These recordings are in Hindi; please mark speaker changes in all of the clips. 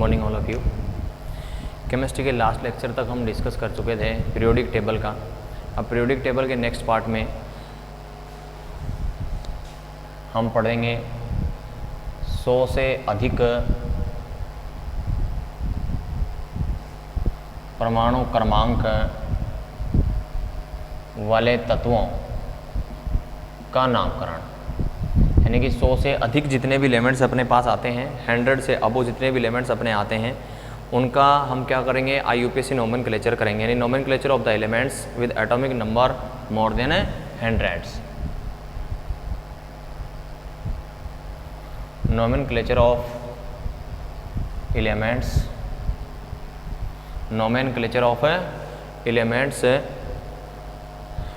Speaker 1: Morning all of you. Chemistry के लास्ट लेक्चर तक हम डिस्कस कर चुके थे पीरियोडिक टेबल का। अब पीरियोडिक टेबल के नेक्स्ट पार्ट में हम पढ़ेंगे 100 से अधिक परमाणु क्रमांक वाले तत्वों का नामकरण, यानी कि 100 से अधिक जितने भी एलिमेंट्स अपने पास आते हैं, 100 से अबो जितने भी एलिमेंट्स अपने आते हैं, उनका हम क्या करेंगे, IUPAC नोमेनक्लेचर करेंगे, यानी nomenclature of the elements with atomic number more than 100। Nomenclature of elements, nomenclature of elements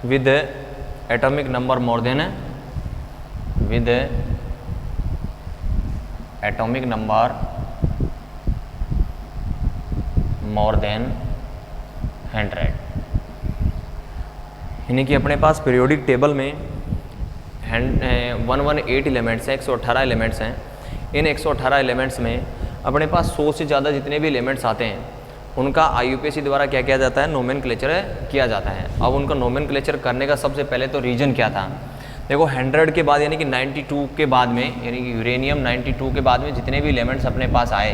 Speaker 1: with atomic number more than, with atomic number more than 100। यानी कि अपने पास पीरियोडिक टेबल में 118 एलिमेंट्स हैं, 118 एलिमेंट्स हैं। इन 118 एलिमेंट्स में अपने पास 100 से ज़्यादा जितने भी एलिमेंट्स आते हैं उनका IUPAC द्वारा क्या किया जाता है, नोमेनक्लेचर किया जाता है। अब उनका नोमेनक्लेचर करने का सबसे पहले तो रीजन क्या था, देखो 100 के बाद यानी कि 92 के बाद में, यानी कि यूरेनियम 92 के बाद में जितने भी एलिमेंट्स अपने पास आए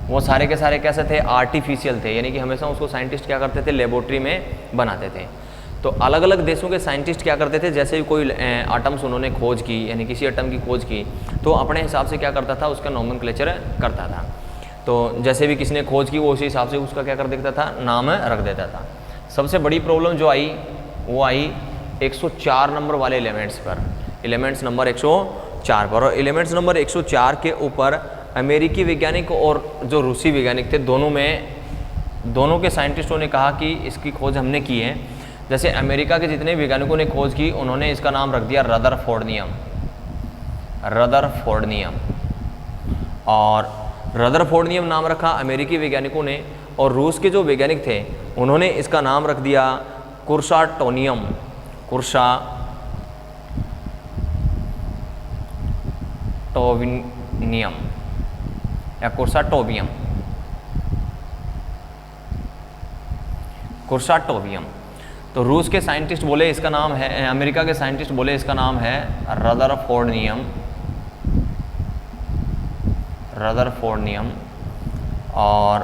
Speaker 1: वो सारे के सारे कैसे थे, आर्टिफिशियल थे। यानी कि हमेशा उसको साइंटिस्ट क्या करते थे, लेबोरेटरी में बनाते थे। तो अलग अलग देशों के साइंटिस्ट क्या करते थे, जैसे भी कोई एटम्स उन्होंने खोज की, यानी किसी एटम की खोज की, तो अपने हिसाब से क्या करता था, उसका नोमेनक्लेचर करता था। तो जैसे भी किसी ने खोज की वो उसी हिसाब से उसका क्या कर देता था, नाम रख देता था। सबसे बड़ी प्रॉब्लम जो आई वो आई 104 नंबर वाले एलिमेंट्स पर, एलिमेंट्स नंबर 104 पर। और एलिमेंट्स नंबर 104 के ऊपर अमेरिकी वैज्ञानिक और जो रूसी वैज्ञानिक थे, दोनों के साइंटिस्टों ने कहा कि इसकी खोज हमने की है। जैसे अमेरिका के जितने वैज्ञानिकों ने खोज की उन्होंने इसका नाम रख दिया रदरफोर्डियम, और रदरफोर्डियम नाम रखा अमेरिकी वैज्ञानिकों ने। और रूस के जो वैज्ञानिक थे उन्होंने इसका नाम रख दिया कुर्साटोनियम, कुर्साटोविनियम या कुर्साटोवियम, कुर्साटोवियम। तो रूस के साइंटिस्ट बोले इसका नाम है, अमेरिका के साइंटिस्ट बोले इसका नाम है रदरफोर्डियम, और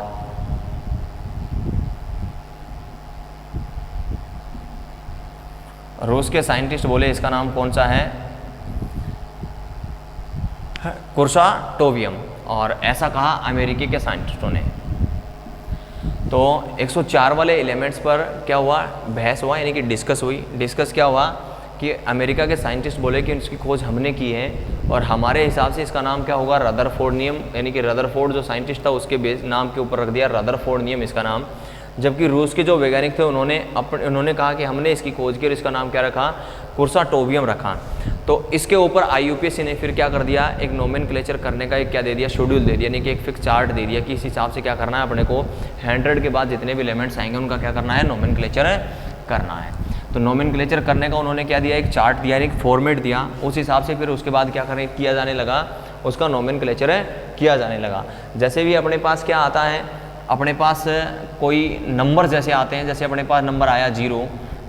Speaker 1: रूस के साइंटिस्ट बोले इसका नाम कौन सा है, कुर्साटोवियम, और ऐसा कहा अमेरिकी के साइंटिस्टों ने। तो 104 वाले एलिमेंट्स पर क्या हुआ, बहस हुआ, यानी कि डिस्कस हुई। डिस्कस क्या हुआ कि अमेरिका के साइंटिस्ट बोले कि इसकी खोज हमने की है और हमारे हिसाब से इसका नाम क्या होगा, रदरफोर्डियम, यानी कि रदरफोर्ड जो साइंटिस्ट था उसके नाम के ऊपर रख दिया रदरफोर्डियम इसका नाम। जबकि रूस के जो वैज्ञानिक थे उन्होंने कहा कि हमने इसकी खोज की और इसका नाम क्या रखा, कुर्साटोवियम रखा। तो इसके ऊपर IUPAC ने फिर क्या कर दिया, एक नोमेनक्लेचर करने का एक क्या दे दिया, शेड्यूल दे दिया, यानी कि एक फिक्स चार्ट दे दिया कि इस हिसाब से क्या करना है अपने को, 100 के बाद जितने भी एलिमेंट्स आएंगे उनका क्या करना है, नोमेनक्लेचर करना है। तो नोमेनक्लेचर करने का उन्होंने क्या दिया, एक चार्ट दिया, एक फॉर्मेट दिया। उस हिसाब से फिर उसके बाद क्या किया जाने लगा, उसका नोमेनक्लेचर किया जाने लगा। जैसे भी अपने पास क्या आता है, अपने पास कोई नंबर जैसे आते हैं, जैसे अपने पास नंबर आया 0,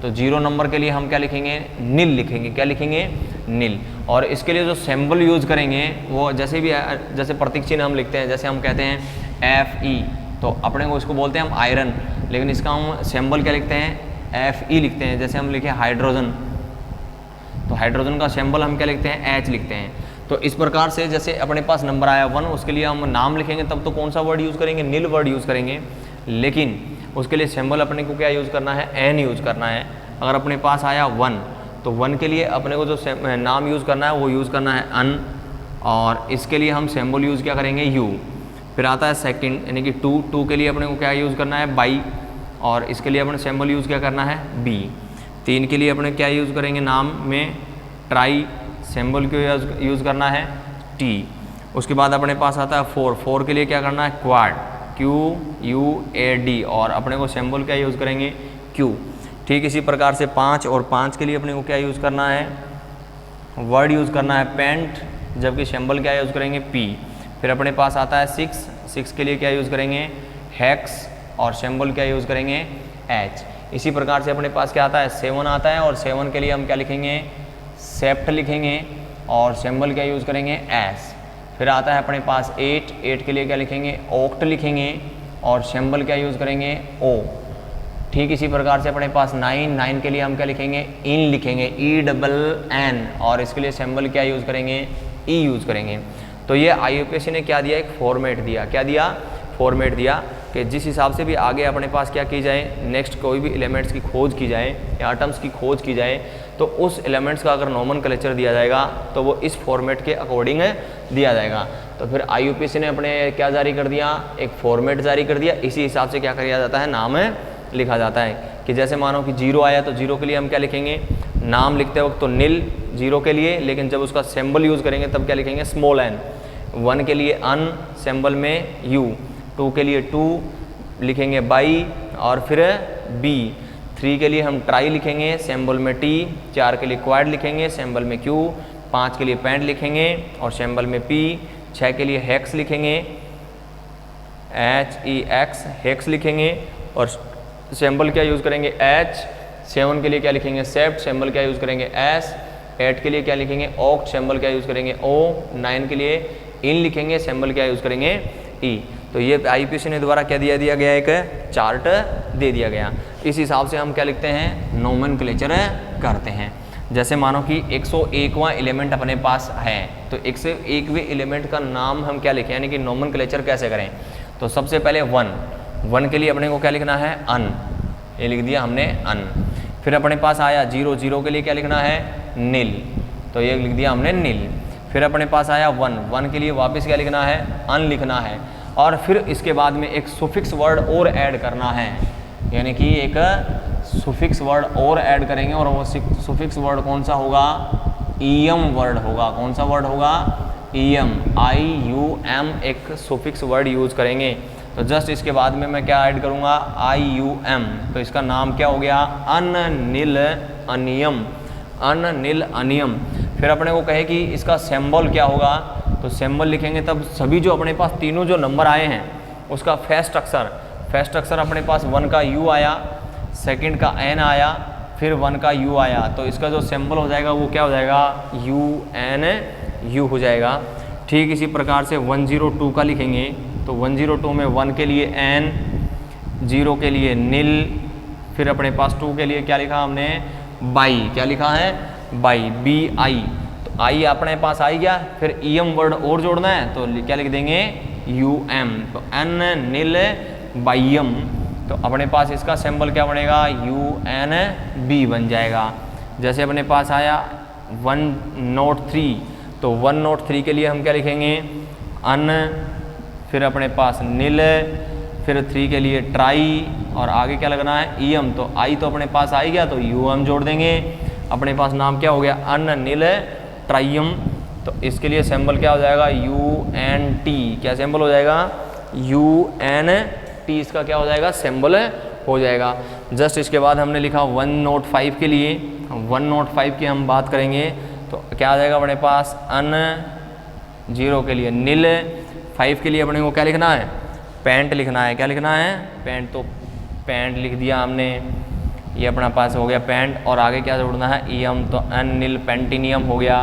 Speaker 1: तो 0 नंबर के लिए हम क्या लिखेंगे, निल लिखेंगे। क्या लिखेंगे, निल। और इसके लिए जो सिंबल यूज़ करेंगे वो जैसे भी, जैसे प्रतीक चिन्ह हम लिखते हैं, जैसे हम कहते हैं Fe, तो अपने को इसको बोलते हैं हम आयरन, लेकिन इसका हम सिंबल क्या लिखते हैं, Fe लिखते हैं। जैसे हम लिखे हाइड्रोजन, तो हाइड्रोजन का सिंबल हम क्या लिखते हैं, H लिखते हैं। तो इस प्रकार से जैसे अपने पास नंबर आया 1, उसके लिए हम नाम लिखेंगे तब तो कौन सा वर्ड यूज़ करेंगे, निल वर्ड यूज़ करेंगे। लेकिन उसके लिए सिंबल अपने को क्या यूज़ करना है, N यूज़ करना है। अगर अपने पास आया 1, तो 1 के लिए अपने को जो नाम यूज़ करना है वो यूज़ करना है अन, और इसके लिए हम सिंबल यूज़ क्या करेंगे, U। फिर आता है सेकंड, यानी कि 2 के लिए अपने को क्या यूज़ करना है, बाई, और इसके लिए अपने सिंबल यूज़ क्या करना है, B। 3 के लिए अपने क्या यूज़ करेंगे, नाम में ट्राई, सिंबल क्यों यूज़ करना है, T। उसके बाद अपने पास आता है 4 के लिए क्या करना है, क्वाड, QUAD, और अपने को सिंबल क्या यूज़ करेंगे, Q। ठीक इसी प्रकार से 5 और 5 के लिए अपने को क्या यूज़ करना है, वर्ड यूज़ करना है पेंट, जबकि सिंबल क्या यूज़ करेंगे, P। फिर अपने पास आता है 6 के लिए क्या यूज़ करेंगे, हेक्स, और सिंबल क्या यूज़ करेंगे, एच। इसी प्रकार से अपने पास क्या आता है, 7 आता है, और 7 के लिए हम क्या लिखेंगे, सेप्ट लिखेंगे, और सिंबल क्या यूज़ करेंगे, एस। फिर आता है अपने पास 8 के लिए क्या लिखेंगे, ऑक्ट लिखेंगे, और सिंबल क्या यूज़ करेंगे, ओ। ठीक इसी प्रकार से अपने पास 9 के लिए हम क्या लिखेंगे, इन लिखेंगे, ENN, और इसके लिए सिंबल क्या यूज़ करेंगे, ई यूज़ करेंगे। तो ये IUPAC ने क्या दिया, एक फॉर्मेट दिया, क्या दिया, फॉर्मेट दिया कि जिस हिसाब से भी आगे अपने पास क्या की जाए, नेक्स्ट कोई भी एलिमेंट्स की खोज की जाए या एटम्स की खोज की जाए, तो उस एलिमेंट्स का अगर नोमेनक्लेचर दिया जाएगा तो वो इस फॉर्मेट के अकॉर्डिंग दिया जाएगा। तो फिर IUPAC ने अपने क्या जारी कर दिया, एक फॉर्मेट जारी कर दिया। इसी हिसाब से क्या किया जाता है, नाम लिखा जाता है। कि जैसे मानो कि 0 आया तो 0 के लिए हम क्या लिखेंगे, नाम लिखते वक्त तो नील 0 के लिए, लेकिन जब उसका सिंबल यूज़ करेंगे तब क्या लिखेंगे, स्मॉल n। 1 के लिए अन, सिंबल में u। 2 के लिए 2 लिखेंगे बाई, और फिर b। 3 के लिए हम ट्राई लिखेंगे, सिंबल में t। 4 के लिए क्वाड लिखेंगे, सिंबल में q। 5 के लिए पैंट लिखेंगे और सिंबल में p। 6 के लिए हेक्स लिखेंगे, HEX, हेक्स लिखेंगे, और सिंबल क्या यूज़ करेंगे, H। 7 के लिए क्या लिखेंगे, सेप्ट, सिंबल क्या यूज़ करेंगे, S। 8 के लिए क्या लिखेंगे, ऑक्ट, सिंबल क्या यूज़ करेंगे, O। 9 के लिए इन लिखेंगे, सिंबल क्या यूज़ करेंगे, E। तो ये IUPAC ने द्वारा क्या दिया गया, एक चार्ट दे दिया गया। इस हिसाब से हम क्या लिखते हैं, नोमेनक्लेचर करते हैं। जैसे मानो कि 101वां एलिमेंट अपने पास है, तो 101वें एलिमेंट का नाम हम क्या लिखें, यानी कि नोमेनक्लेचर कैसे करें। तो सबसे पहले 1 के लिए अपने को क्या लिखना है, अन, ये लिख दिया हमने अन। फिर अपने पास आया 0 के लिए क्या लिखना है, नील, तो ये लिख दिया हमने नील। फिर अपने पास आया 1 के लिए वापस क्या लिखना है, अन लिखना है। और फिर इसके बाद में एक सुफिक्स वर्ड और ऐड करना है, यानी कि एक सुफिक्स वर्ड और ऐड करेंगे, और वो सुफिक्स वर्ड कौन सा होगा, ईएम वर्ड होगा। कौन सा वर्ड होगा, ईएम, IUM, एक सुफिक्स वर्ड यूज करेंगे। तो जस्ट इसके बाद में मैं क्या ऐड करूँगा, IUM, तो इसका नाम क्या हो गया, अननील अनियम, अननील अनियम। फिर अपने को कहे कि इसका सिंबल क्या होगा, तो सिंबल लिखेंगे तब सभी जो अपने पास तीनों जो नंबर आए हैं उसका फर्स्ट अक्षर अपने पास 1 का U आया, सेकंड का N आया, फिर 1 का U आया, तो इसका जो सिंबल हो जाएगा वो क्या हो जाएगा, UNU हो जाएगा। ठीक इसी प्रकार से 102 का लिखेंगे, तो 102 में 1 के लिए N, 0 के लिए नील, फिर अपने पास 2 के लिए क्या लिखा हमने, बाई, क्या लिखा है, बाई, BI। तो I अपने पास आई गया, फिर EM वर्ड और जोड़ना है तो क्या लिख देंगे, UM, तो N नील बाइयम। तो अपने पास इसका सिंबल क्या बनेगा, UNB बन जाएगा। जैसे अपने पास आया 103, तो 103 के लिए हम क्या लिखेंगे, अन, फिर अपने पास नील, फिर 3 के लिए ट्राई, और आगे क्या लगना है, EM। तो I तो अपने पास आ ही गया, तो UM जोड़ देंगे। अपने पास नाम क्या हो गया, अननील ट्राइयम। तो इसके लिए सिंबल क्या हो जाएगा, UNT, क्या सिंबल हो जाएगा, UNT, इसका क्या हो जाएगा, सिंबल हो जाएगा। जस्ट इसके बाद हमने लिखा 105 के लिए, 105 की हम बात करेंगे तो क्या आ जाएगा अपने पास, अन, 0 के लिए नील, 5 के लिए अपने को क्या लिखना है, पैंट लिखना है। क्या लिखना है, पैंट, तो पैंट लिख दिया हमने, ये अपना पास हो गया पैंट, और आगे क्या जोड़ना है, EM, तो अननील पेंटिनियम हो गया।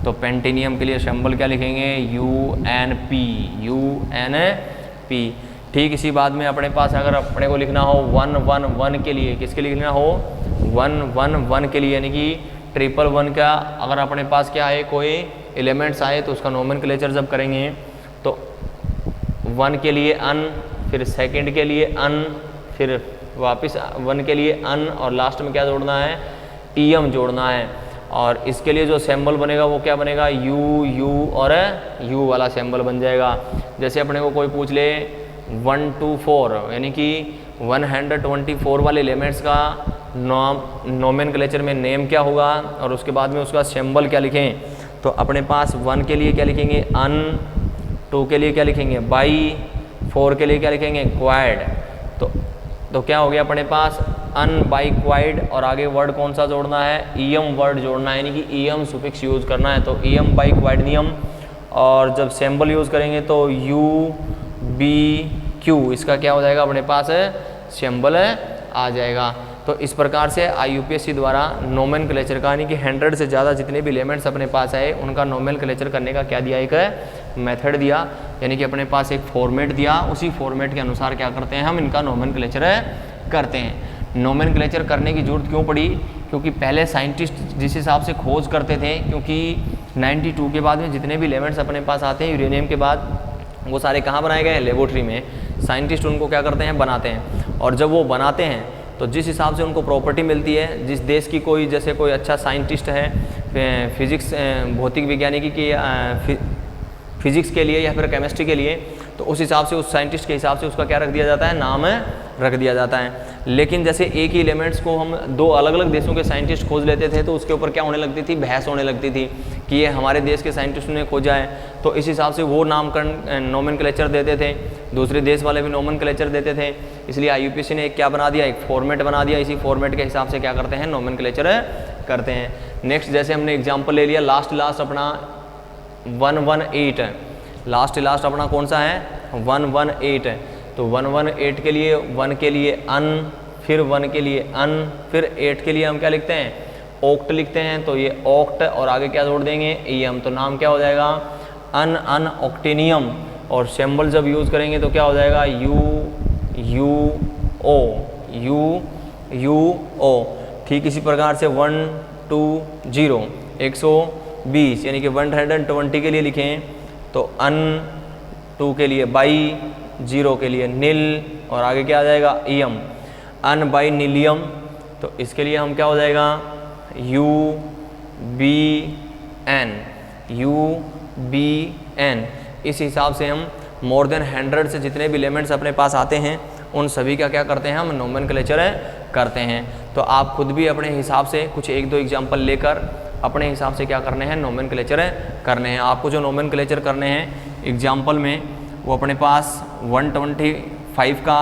Speaker 1: तो पेंटिनियम के लिए सिंबल क्या लिखेंगे, UNP। ठीक इसी बात में अपने पास अगर अपने को लिखना हो 111 के लिए, किसके लिए लिखना हो, 111 के लिए, यानी कि 111 का अगर अपने पास क्या है, कोई एलिमेंट्स आए तो उसका नोमेनक्लेचर जब करेंगे तो 1 के लिए अन, फिर सेकंड के लिए अन, फिर वापस 1 के लिए अन, और लास्ट में क्या जोड़ना है, EM जोड़ना है। और इसके लिए जो सिंबल बनेगा वो क्या बनेगा, U और U वाला सिंबल बन जाएगा। जैसे अपने को कोई पूछ ले 124, यानी कि 124 वाले एलिमेंट्स का नोमेनक्लेचर में नेम क्या होगा, और उसके बाद में उसका सिंबल क्या लिखें। तो अपने पास 1 के लिए क्या लिखेंगे, अन, 2 के लिए क्या लिखेंगे, बाई, 4 के लिए क्या लिखेंगे, क्वाड। तो क्या हो गया अपने पास, अन बाई क्वाइड, और आगे वर्ड कौन सा जोड़ना है, EM वर्ड जोड़ना है, यानी कि EM सुफिक्स यूज करना है। तो EM बाई क्वाइड नियम, और जब सिंबल यूज़ करेंगे तो UBQ इसका क्या हो जाएगा अपने पास सिंबल आ जाएगा। तो इस प्रकार से IUPAC द्वारा नोमेनक्लेचर का यानी कि 100 से ज़्यादा जितने भी एलिमेंट्स अपने पास आए उनका नोमेनक्लेचर करने का क्या दिया, एक मेथड दिया, यानी कि अपने पास एक फॉर्मेट दिया। उसी फॉर्मेट के अनुसार क्या करते हैं हम इनका नोमेनक्लेचर करते हैं। नोमेनक्लेचर करने की जरूरत क्यों पड़ी? क्योंकि पहले साइंटिस्ट जिस हिसाब से खोज करते थे, क्योंकि 92 के बाद में जितने भी एलिमेंट्स अपने पास आते हैं यूरेनियम के बाद, वो सारे कहाँ बनाए गए हैं? लेबोरेटरी में। साइंटिस्ट उनको क्या करते हैं? बनाते हैं। और जब वो बनाते हैं तो जिस हिसाब से उनको प्रॉपर्टी मिलती है, जिस देश की कोई जैसे कोई अच्छा साइंटिस्ट है फिजिक्स भौतिक विज्ञानिकी की फिजिक्स के लिए या फिर केमिस्ट्री के लिए, तो उस हिसाब से उस साइंटिस्ट के हिसाब से उसका क्या रख दिया जाता है? नाम रख दिया जाता है। लेकिन जैसे एक ही एलिमेंट्स को हम दो अलग अलग देशों के साइंटिस्ट खोज लेते थे तो उसके ऊपर क्या होने लगती थी? बहस होने लगती थी कि ये हमारे देश के साइंटिस्ट ने खोजा है, तो इस हिसाब से वो नामकरण नोमेनक्लेचर देते थे, दूसरे देश वाले भी नोमेनक्लेचर देते थे। इसलिए IUPAC ने क्या बना दिया? एक फॉर्मेट बना दिया। इसी फॉर्मेट के हिसाब से क्या करते हैं? नोमेनक्लेचर करते हैं। नेक्स्ट जैसे हमने एग्जाम्पल ले लिया लास्ट अपना 118 है। लास्ट अपना कौन सा है? 118 है। तो 118 के लिए 1 के लिए अन, फिर 1 के लिए अन, फिर 8 के लिए हम क्या लिखते हैं? ऑक्ट लिखते हैं। तो ये ऑक्ट और आगे क्या जोड़ देंगे? EM। तो नाम क्या हो जाएगा? अन ऑक्टेनियम। और सिंबल जब यूज़ करेंगे तो क्या हो जाएगा? UO। ठीक इसी प्रकार से 120 120 यानी कि 120 के लिए लिखें तो अन, 2 के लिए बाई, 0 के लिए नील और आगे क्या आ जाएगा? EM। Unbinilium. तो इसके लिए हम क्या हो जाएगा? UBN। इस हिसाब से हम मोर देन 100 से जितने भी एलिमेंट्स अपने पास आते हैं उन सभी का क्या करते हैं? हम नोमेनक्लेचर करते हैं। तो आप खुद भी अपने हिसाब से कुछ 1-2 एग्जाम्पल लेकर अपने हिसाब से क्या करने हैं? नोमेनक्लेचर करने हैं। आपको जो नोमेनक्लेचर करने हैं एग्जाम्पल में वो अपने पास 125 का,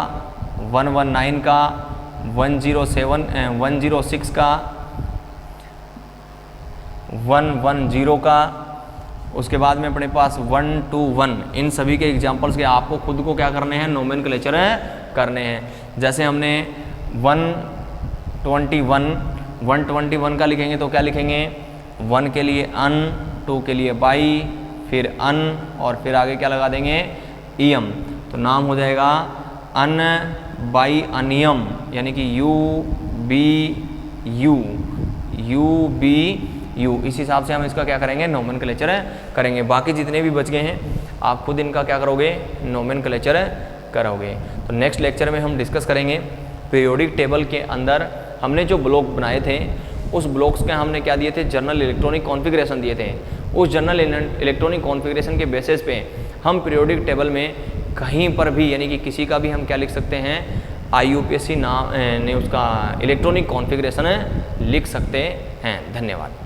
Speaker 1: 119 का, 106 का, 110 का, उसके बाद में अपने पास 121, इन सभी के एग्जाम्पल्स के आपको खुद को क्या करने हैं? नोमेनक्लेचर करने हैं। जैसे हमने 121 का लिखेंगे तो क्या लिखेंगे? 1 के लिए अन, 2 के लिए बाई, फिर अन और फिर आगे क्या लगा देंगे? EM। तो नाम हो जाएगा अन बाई अनियम, यानी कि UBU। इस हिसाब से हम इसका क्या करेंगे? नोमेनक्लेचर करेंगे। बाकी जितने भी बच गए हैं आप खुद इनका क्या करोगे? नोमेनक्लेचर करोगे। तो नेक्स्ट लेक्चर में हम डिस्कस करेंगे पीरियोडिक टेबल के अंदर हमने जो ब्लॉक बनाए थे उस ब्लॉक्स के हमने क्या दिए थे? जनरल इलेक्ट्रॉनिक कॉन्फ़िगरेशन दिए थे। उस जनरल इलेक्ट्रॉनिक कॉन्फ़िगरेशन के बेसिस पे हम पीरियोडिक टेबल में कहीं पर भी यानी कि किसी का भी हम क्या लिख सकते हैं? IUPAC नाम ने उसका इलेक्ट्रॉनिक कॉन्फ़िगरेशन लिख सकते हैं। धन्यवाद।